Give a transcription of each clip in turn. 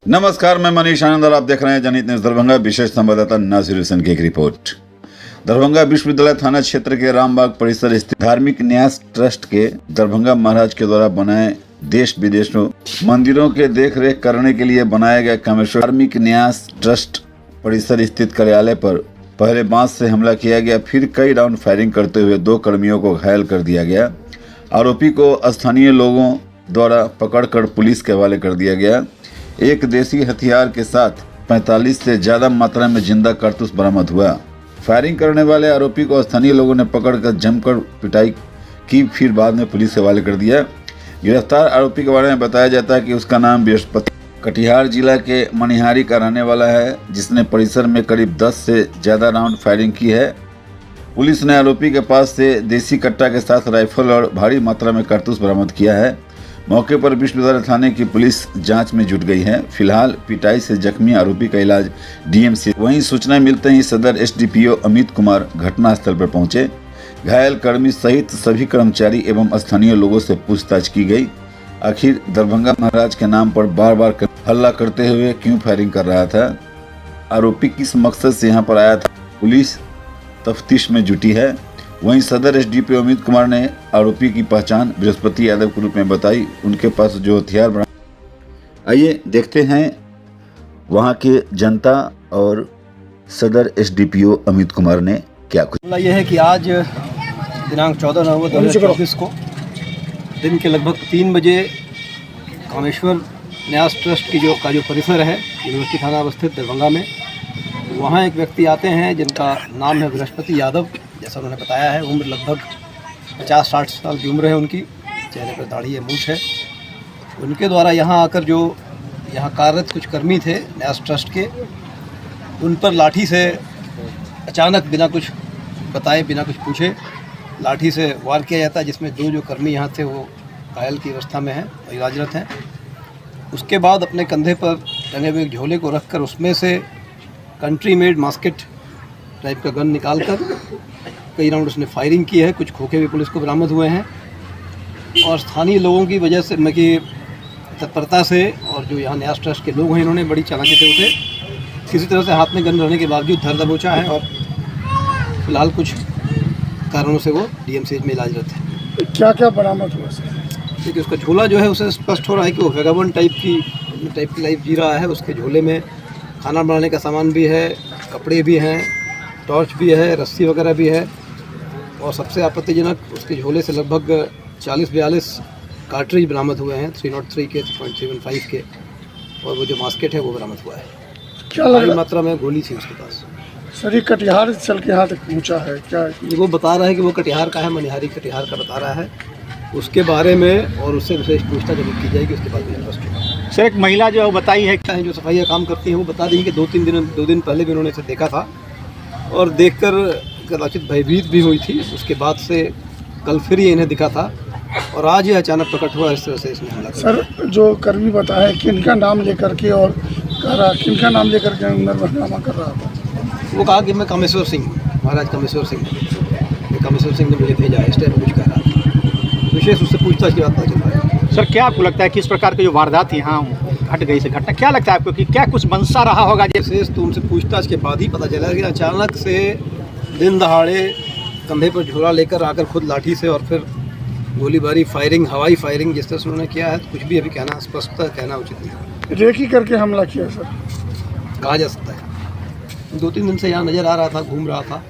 नमस्कार, मैं मनीष आनंद और आप देख रहे हैं जनहित न्यूज दरभंगा। विशेष संवाददाता नासिर हुसैन की एक रिपोर्ट। दरभंगा विश्वविद्यालय थाना क्षेत्र के रामबाग परिसर स्थित धार्मिक न्यास ट्रस्ट के दरभंगा महाराज के द्वारा बनाए देश विदेशों मंदिरों के देखरेख करने के लिए बनाया गया कामेश्वर धार्मिक न्यास ट्रस्ट परिसर स्थित कार्यालय पर पहले बांस से हमला किया गया, फिर कई राउंड फायरिंग करते हुए 2 कर्मियों को घायल कर दिया गया। आरोपी को स्थानीय लोगों द्वारा पकड़कर पुलिस के हवाले कर दिया गया। एक देसी हथियार के साथ 45 से ज्यादा मात्रा में जिंदा कारतूस बरामद हुआ। फायरिंग करने वाले आरोपी को स्थानीय लोगों ने पकड़कर जमकर पिटाई की, फिर बाद में पुलिस के हवाले कर दिया। गिरफ्तार आरोपी के बारे में बताया जाता है कि उसका नाम बृहस्पति कटिहार जिला के मनिहारी का रहने वाला है, जिसने परिसर में करीब 10 से ज्यादा राउंड फायरिंग की है। पुलिस ने आरोपी के पास से देसी कट्टा के साथ राइफल और भारी मात्रा में कारतूस बरामद किया है। मौके पर विश्वविद्यालय थाने की पुलिस जांच में जुट गई है। फिलहाल पिटाई से जख्मी आरोपी का इलाज डीएमसी। वहीं सूचना मिलते ही सदर एसडीपीओ अमित कुमार घटनास्थल पर पहुंचे। घायल कर्मी सहित सभी कर्मचारी एवं स्थानीय लोगों से पूछताछ की गई। आखिर दरभंगा महाराज के नाम पर बार बार हल्ला करते हुए क्यों फायरिंग कर रहा था, आरोपी किस मकसद से यहाँ पर आया था, पुलिस तफ्तीश में जुटी है। वहीं सदर एसडीपीओ अमित कुमार ने आरोपी की पहचान बृहस्पति यादव के रूप में बताई। उनके पास जो हथियार बरामद, आइए देखते हैं वहां के जनता और सदर एसडीपीओ अमित कुमार ने क्या कुछ। मामला यह है कि आज दिनांक 14 नवंबर 2024 को दिन के लगभग 3 बजे कामेश्वर न्यास ट्रस्ट की जो परिसर है यूनिवर्सिटी थाना अवस्थित दरभंगा में, वहाँ एक व्यक्ति आते हैं जिनका नाम है बृहस्पति यादव। जैसा उन्होंने बताया है, उम्र लगभग 50-60 साल की उम्र है उनकी, चेहरे पर दाढ़ी है, मूंछ है। उनके द्वारा यहाँ आकर जो यहाँ कार्यरत कुछ कर्मी थे न्यास ट्रस्ट के, उन पर लाठी से अचानक बिना कुछ बताए, बिना कुछ पूछे लाठी से वार किया जाता है, जिसमें 2 जो कर्मी यहाँ थे वो घायल की अवस्था में हैं और इलाजरत हैं। उसके बाद अपने कंधे पर टंगे हुए एक झोले को रखकर उसमें से कंट्री मेड मास्केट टाइप का गन निकालकर कई राउंड उसने फायरिंग की है। कुछ खोखे भी पुलिस को बरामद हुए हैं और स्थानीय लोगों की वजह से, की तत्परता से, और जो यहाँ न्यास ट्रस्ट के लोग हैं इन्होंने बड़ी चालाकी से उसे किसी तरह से हाथ में गन रहने के बावजूद धर दबोचा है और फिलहाल कुछ कारणों से वो डीएमसीएच में इलाजरत है। क्या क्या बरामद हुआ सर? देखिए, उसका झोला जो है उसे स्पष्ट हो रहा है कि वो वेगाबन टाइप की लाइफ जी रहा है। उसके झोले में खाना बनाने का सामान भी है, कपड़े भी हैं, टॉर्च भी है, रस्सी वगैरह भी है, और सबसे आपत्तिजनक उसके झोले से लगभग 40-42 कार्ट्रिज बरामद हुए हैं, 303 के, 3.75 के, और वो जो मास्केट है वो बरामद हुआ है। क्या लग बड़ी मात्रा में गोली थी उसके पास। सर, ये कटिहार चल के यहाँ तक पहुँचा है क्या? ये वो बता रहा है कि वो कटिहार का है, मनिहारी कटिहार का बता रहा है। उसके बारे में और उससे विशेष पूछताछ जब की जाएगी उसके बाद भी स्पष्ट होगा। सर, एक महिला जो बताई है जो सफाई का काम करती है वो बता रही है कि 2 दिन पहले भी उन्होंने इसे देखा था और देखकर कदाचित भयभीत भी हुई थी। उसके बाद से कल फिर ये इन्हें दिखा था और आज ये अचानक प्रकट हुआ, इस तरह से इसने हमला किया। सर, जो कर्मी बताया किनका नाम लेकर के और किनका नाम लेकर के अंदर हंगामा कर रहा था? वो कहा कि मैं कामेश्वर सिंह, महाराज कामेश्वर सिंह, कामेश्वर सिंह ने मुझे भेजा है, इस टाइप में कुछ कह रहा था। विशेष उससे पूछताछ की बात पता चल रहा है। सर, क्या आपको लगता है किस प्रकार की जो वारदात यहाँ घट गई से घटना, क्या लगता है आपको कि क्या कुछ मंशा रहा होगा? विशेष तो उनसे पूछताछ के बाद ही पता चला कि अचानक से दिन दहाड़े कंधे पर झोला लेकर आकर खुद लाठी से और फिर गोलीबारी, फायरिंग, हवाई फायरिंग जिस तरह से उन्होंने किया है, कुछ भी अभी कहना स्पष्ट कहना उचित नहीं। रेकी करके हमला किया सर, कहा जा सकता है। 2-3 दिन से यहाँ नज़र आ रहा था, घूम रहा था,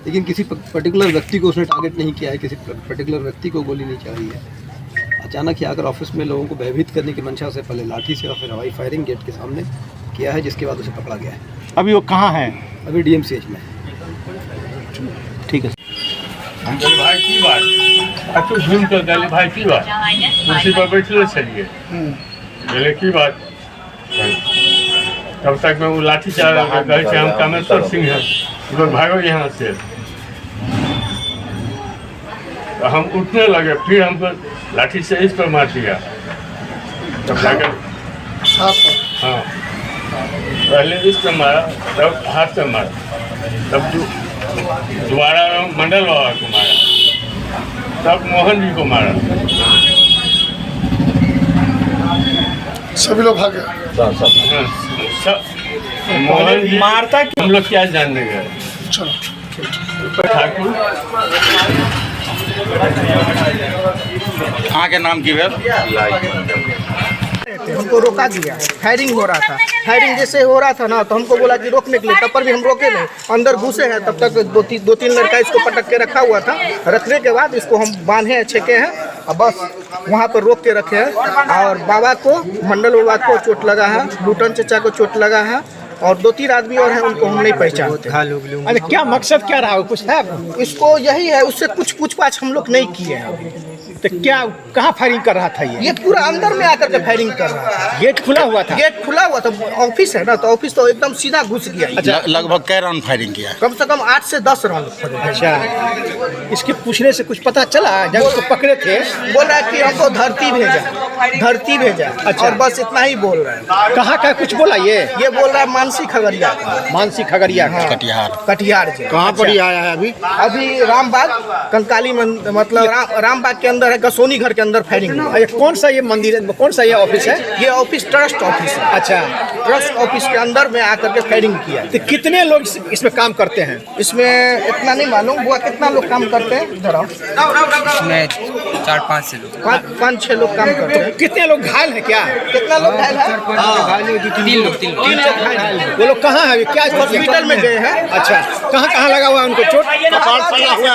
लेकिन किसी पर्टिकुलर व्यक्ति को उसने टारगेट नहीं किया है, किसी पर्टिकुलर व्यक्ति को गोली नहीं चलाई है। अचानक ही आकर ऑफिस में लोगों को भयभीत करने की मंशा से पहले लाठी से और फिर हवाई फायरिंग गेट के सामने किया है, जिसके बाद उसे पकड़ा गया है। अभी वो कहाँ है? अभी डीएमसीएच में। ठीक है। भाई की बात अब तो झूम कर गले भाई की बात कुर्सी पर बैठले चलिए गले की बात। तब तक मैं वो लाठी चाल हम कामेश्वर सिंह हैं, उधर भागो यहाँ से। तो हम उठने लगे, फिर हमको लाठी से इस पर मार दिया। तब जाकर हाँ, पहले इस पर मारा, तब हाथ से मारा, तब दोबारा मंडल बाबा को मारा, तब मोहन जी को मारा। सभी लोग भागे। मोहन जी मारता हम लोग क्या जानने गए। चलो ठाकुर कहाँ के नाम की है? हमको रोका दिया, फायरिंग हो रहा था। फायरिंग जैसे हो रहा था ना तो हमको बोला कि रोकने के लिए, तब पर भी हम रोके नहीं, अंदर घुसे हैं। तब तक दो तीन लड़का इसको पटक के रखा हुआ था। रखने के बाद इसको हम बांधे छेके हैं और बस वहाँ पर रोक के रखे हैं। और बाबा को, मंडल बाबा को चोट लगा है, लूटन चचा को चोट लगा है और 2-3 आदमी और हैं, उनको हम नहीं पहचानते। अरे क्या मकसद क्या रहा, कुछ है? इसको यही है, उससे कुछ पूछताछ हम लोग नहीं किए हैं। तो क्या कहाँ फायरिंग कर रहा था ये पूरा अंदर में आकर के फायरिंग कर रहा था। गेट खुला हुआ था? गेट खुला हुआ था, ऑफिस है ना, तो ऑफिस तो एकदम सीधा घुस गया। अच्छा, लगभग कै राउंड फायरिंग किया? कम से कम 8 से 10 राउंड। अच्छा, इसके पूछने से कुछ पता चला जब उसको पकड़े थे? बोल रहा है कि हमको धरती भेजा। अच्छा। और बस इतना ही बोल रहा है। कहाँ का कुछ बोला ये बोल रहा है मानसी खगड़िया का। मानसी खगड़िया का। कटिहार से। कहाँ पर ही आया है अभी? अभी रामबाग कंकाली मतलब रामबाग के अंदर है, गसोनी घर के अंदर फायरिंग हुआ। अच्छा, कौन सा ये मंदिर है, कौन सा ये ऑफिस है? ये ऑफिस ट्रस्ट ऑफिस है। अच्छा, ट्रस्ट ऑफिस के अंदर में आकर के फायरिंग किया। तो कितने लोग इसमें काम करते हैं? इसमें इतना नहीं मालूम हुआ कितना लोग काम करते हैं। इधर आओ। इसमें 4-5 से लोग, 5-6 लोग काम करते हैं। कितने लोग घायल हैं क्या? कितना लोग घायल है? 3 लोग। 3 लोग घायल है। वो लोग कहाँ है, क्या हॉस्पिटल में गए हैं। अच्छा, कहाँ लगा हुआ है उनको चोट? कपाल फटा हुआ।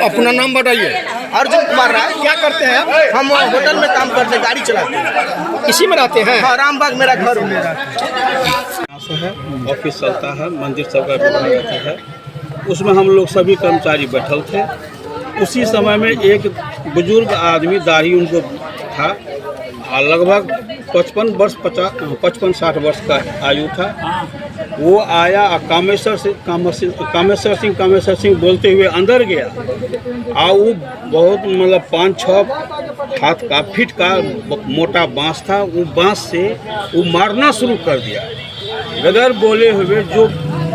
अपना नाम बताइए। अर्जुन कुमार राय। क्या करते हैं आप? हम होटल में काम करते हैं, गाड़ी चलाते हैं। इसी में रहते हैं? हाँ, रामबाग मेरा घर है। है, ऑफिस चलता है, मंदिर सब का व्यवहार रहता है। उसमें हम लोग सभी कर्मचारी बैठल थे। उसी समय में एक बुजुर्ग आदमी, दाढ़ी उनको था, लगभग 55-60 वर्ष का आयु था। वो आया और कामेश्वर सिंह बोलते हुए अंदर गया। और वो बहुत मतलब 5-6 हाथ का फीट का मोटा बांस था। वो बांस से वो मारना शुरू कर दिया बगैर बोले हुए। जो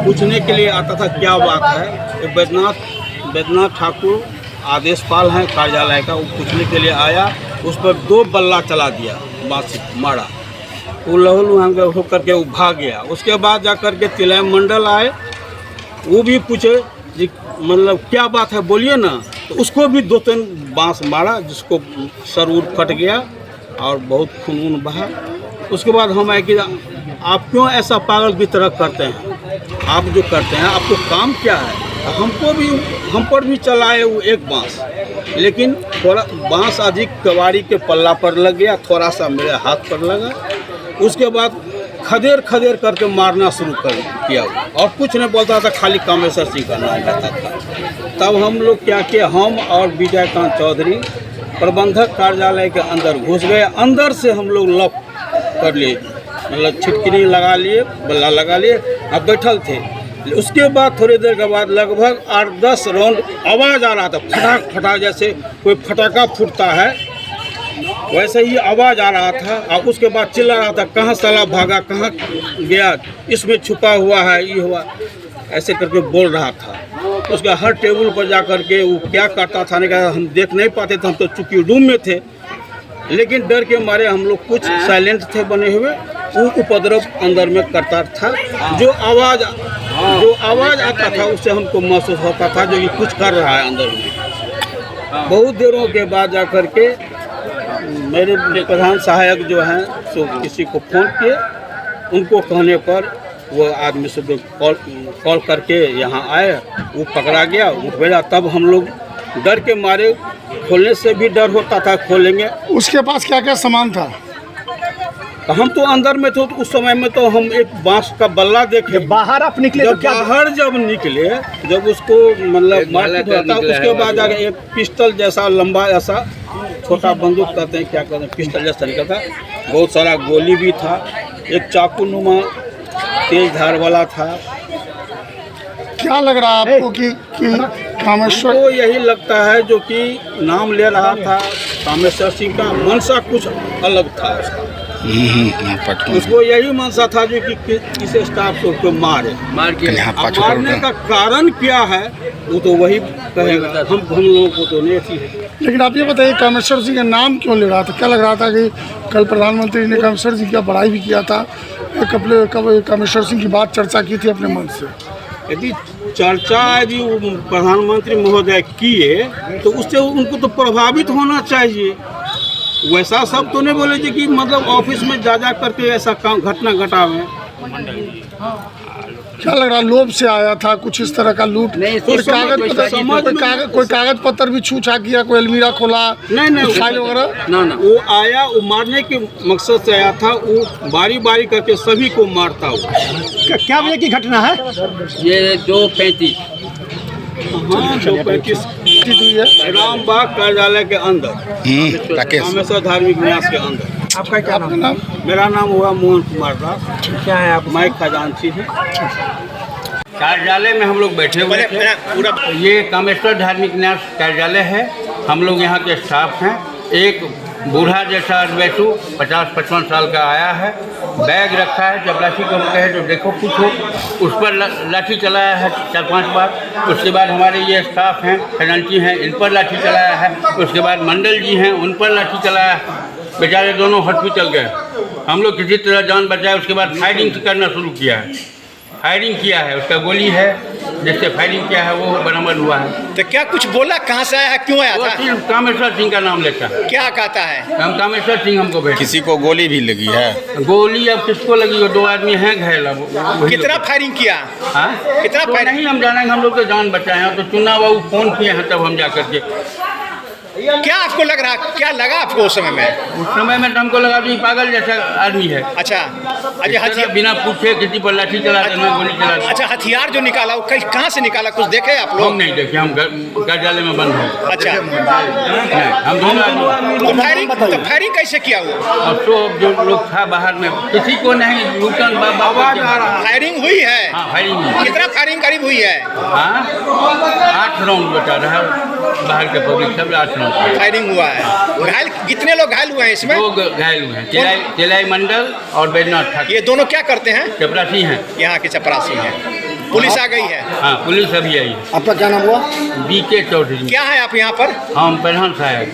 पूछने के लिए आता था क्या बात है, बैद्यनाथ ठाकुर आदेशपाल हैं कार्यालय का, वो पूछने के लिए आया। उस पर 2 बल्ला चला दिया, बांस मारा। वो लहूलुहान होकर के वो भाग गया। उसके बाद जा कर के तिलय मंडल आए, वो भी पूछे जी मतलब क्या बात है बोलिए ना। तो उसको भी 2-3 बांस मारा, जिसको सर उर फट गया और बहुत खून बहा। उसके बाद हम आए कि आप क्यों ऐसा पागल की तरह करते हैं, आप जो करते हैं आपको काम क्या है। हम पर भी चलाए वो एक बांस, लेकिन थोड़ा बांस अधिक कवाड़ी के पल्ला पर लग गया, थोड़ा सा मेरे हाथ पर लगा। उसके बाद खदेर करके मारना शुरू कर किया और कुछ नहीं बोलता था, खाली कामेश्वर सिंह का नाम लेता था। तब हम लोग क्या किए, हम और विजयकांत चौधरी प्रबंधक कार्यालय के अंदर घुस गए। अंदर से हम लोग लॉक कर लिए, मतलब छिटकिनी लगा लिए, बल्ला लगा लिए और बैठल थे। उसके बाद थोड़ी देर के बाद लगभग 8-10 राउंड आवाज़ आ रहा था, फटाक जैसे कोई फटाका फूटता है वैसे ही आवाज़ आ रहा था। और उसके बाद चिल्ला रहा था, कहाँ साला भागा, कहाँ गया, इसमें छुपा हुआ है, ये हुआ, ऐसे करके बोल रहा था। उसका हर टेबल पर जा कर के वो क्या करता था, नहीं कहा, हम देख नहीं पाते थे, हम तो चूँकि रूम में थे। लेकिन डर के मारे हम लोग कुछ साइलेंट थे बने हुए। वो उपद्रव अंदर में करता था। जो आवाज़ आता था उससे हमको महसूस होता था जो ये कुछ कर रहा है अंदर में। बहुत देरों के बाद जा कर के मेरे प्रधान सहायक जो हैं सो किसी को फ़ोन किए, उनको कहने पर वो आदमी से कॉल करके यहाँ आए, वो पकड़ा गया, वो भेजा। तब हम लोग डर के मारे, खोलने से भी डर होता था, खोलेंगे। उसके पास क्या क्या सामान था? हम तो अंदर में थे, तो उस समय में तो हम एक बांस का बल्ला देखे। बाहर आप निकले तो क्या? जब निकले, जब उसको मतलब मारपीट हुआ था, उसके बाद जाकर एक पिस्टल जैसा लंबा ऐसा छोटा बंदूक कहते हैं, क्या कहते हैं, पिस्टल जैसा निकला था। बहुत सारा गोली भी था, एक चाकू नुमा तेज धार वाला था। क्या लग रहा है आपको कि कामेश्वर? तो यही लगता है जो कि नाम ले रहा था कामेश्वर सिंह का, मनसा कुछ अलग था उसका। उसको यही मनसा था जो कि किस स्टाफ को उसको मारे। अब मारने का कारण क्या है वो तो वही कहेगा, हम लोगों को तो नहीं थी है। लेकिन आप ये बताइए कामेश्वर सिंह का नाम क्यों ले रहा था? क्या लग रहा था कि कल प्रधानमंत्री ने कामेश्वर सिंह की बड़ाई भी किया था, कामेश्वर सिंह की बात चर्चा की थी अपने मन से? यदि चर्चा यदि प्रधानमंत्री महोदय किए तो उससे उनको तो प्रभावित होना चाहिए। वैसा सब तो नहीं बोले जी कि मतलब ऑफिस में जा करके ऐसा काम घटना घटावे। क्या लग रहा, लोभ से आया था कुछ इस तरह का लूट? कोई कागज पत्र भी छूछा किया, कोई अलमीरा खोला, नहीं फाइल वगैरह? ना वो आया, वो मारने के मकसद से आया था। वो बारी बारी करके सभी को मारता हुआ। क्या बजे की घटना है? ये 2:35। हाँ, 2:35 हुई है रामबाग कार्यालय के अंदर, कामेश्वर धार्मिक न्यास के अंदर। आपका क्या नाम? मेरा नाम हुआ मोहन कुमार दास। क्या है आप? मैं खजांची है। कार्यालय में हम लोग बैठे हुए थे। पूरा ये कामेश्वर धार्मिक न्यास कार्यालय है। हम लोग यहाँ के स्टाफ हैं। एक बूढ़ा जैसा अरबैसू 50-55 साल का आया है, बैग रखा है, चपरासी को कहे तो देखो पूछो, उस पर लाठी चलाया है 4-5 बार। उसके बाद हमारे ये स्टाफ हैं, खजांची हैं, इन पर लाठी चलाया है। उसके बाद मंडल जी हैं, उन पर लाठी चलाया है। बेचारे दोनों हॉस्पिटल गए। हम लोग किसी तरह जान बचाए। उसके बाद फायरिंग करना शुरू किया है। फायरिंग किया है, उसका गोली है जिससे फायरिंग किया है वो बरामद हुआ है। तो क्या कुछ बोला, कहाँ से आया है, क्यों आया वो था? सिर्फ कामेश्वर सिंह का नाम लेता है। क्या कहता है? हम कामेश्वर सिंह हमको भेज। किसी को गोली भी लगी है? गोली अब किसको लगी? 2 आदमी हैं घायल। अब कितना फायरिंग किया? हाँ? कितना तो फायरिंग? नहीं हम जानेंगे, हम लोग तो जान बचाए हैं। तो चुनाव बाबू फोन किए हैं तब हम जा करके। क्या आपको लग रहा, क्या लगा आपको उस समय में? उस समय में तो हमको लगा कि पागल जैसा आदमी है। अच्छा, हथियार बिना पूछे किसी पर लाठी चला देना, गोली चला देना। अच्छा, हथियार जो निकाला वो कहाँ से निकाला, कुछ देखे आप लोग? हम नहीं देखे, हम कार्यालय में बंद हैं। अच्छा, हम दोनों आदमी। तो फायरिंग कैसे किया वो? अब तो जो लोग था बाहर में, किसी को नहीं लूटन फायरिंग हुई है? हाँ, फायरिंग हुई। कितना फायरिंग करीब हुई है? हाँ, 8 राउंड बता रहा है। बाहर के पब्लिक सब 8 राउंड फायरिंग हुआ है। घायल कितने लोग घायल हुए हैं इसमें? 2 घायल हुए हैं, तेलाई मंडल और बैजनाथ ठाकुर। ये दोनों क्या करते हैं? चपरासी हैं, यहाँ के चपरासी हैं। पुलिस आ गई है? हाँ, पुलिस अभी आई है। आपका क्या नाम हुआ? BK चौधरी। क्या है आप यहाँ पर? हम प्रधान सहायक।